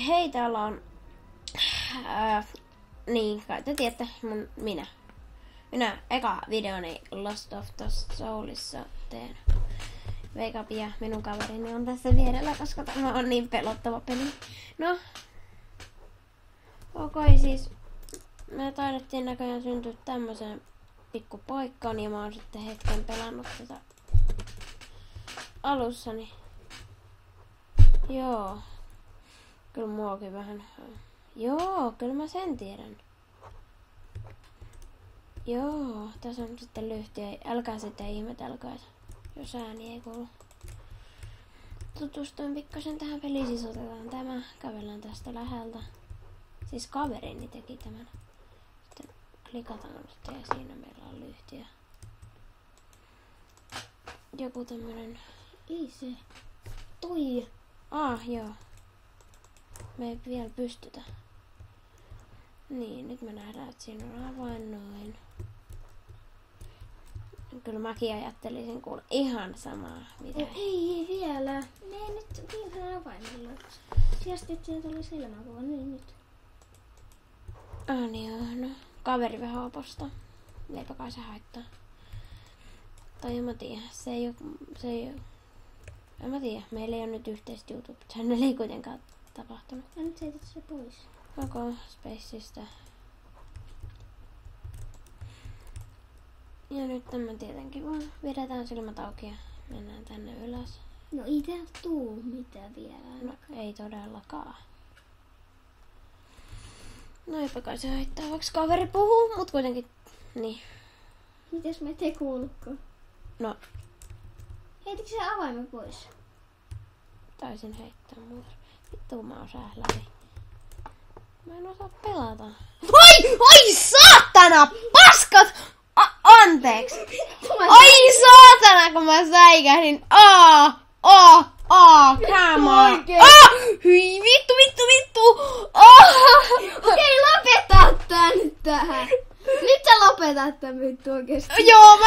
Hei, täällä on... niin, kai te tiedätte, minä eka videoni Lost of the Soulissa teen. Veikap ja minun kaverini on tässä vierellä, koska tämä on niin pelottava peli. No, okei, siis me taidettiin näköjään syntyä tämmöiseen pikkupaikkaan ja mä oon sitten hetken pelannut tätä alussani. Joo, kyllä muakin vähän. Joo, kyllä mä sen tiedän. Joo, tässä on sitten lyhtiä. Älkää sitten ihmetelkää, jos ääni ei kuulu. Tutustuin pikkasen tähän peliin, siis otetaan tämä. Kävellään tästä läheltä. Siis kaverini teki tämän. Sitten klikataan sitten ja siinä meillä on lyhtiä. Joku tämmönen... Ei se. Toi. Joo. Me ei vielä pystytä. Niin, nyt me nähdään, että siinä on avain noin. Kyllä mäkin ajattelisin kuule ihan samaa. Mitä? Ei vielä. Ne nyt vielä avaimella. Sijastettiin tuolla silmäkuva. Niin nyt. Niin joo, no. Kaveri vähän oposta. Eipä kai se haittaa. Tai en mä tiedä. Se ei oo... En mä tiedä. Meillä ei oo nyt yhteistä YouTube-channel. Ei kuitenkaan tapahtunut. Ja nyt heitit se pois. Spaceista. Ja nyt tämä tietenkin vaan vedetään silmät auki ja mennään tänne ylös. No ei täältä tuu mitään vielä. No ei todellakaan. No eipä kai se haittaa, vaikka kaveri puhuu, mut kuitenkin niin. Mitäs me te kuulukko? No, Heitikö se avaimen pois? taisin heittää muuta. Vittu mä osaan läpi. Mä en osaa pelata. Oi saatana! Paskat! Anteeksi! Oi saatana, kun mä säikähdin. Come on! Hyi, vittu! Okei, lopeta tää nyt tähän. Nyt sä lopetat tän vittu oikeesti. Joo, mä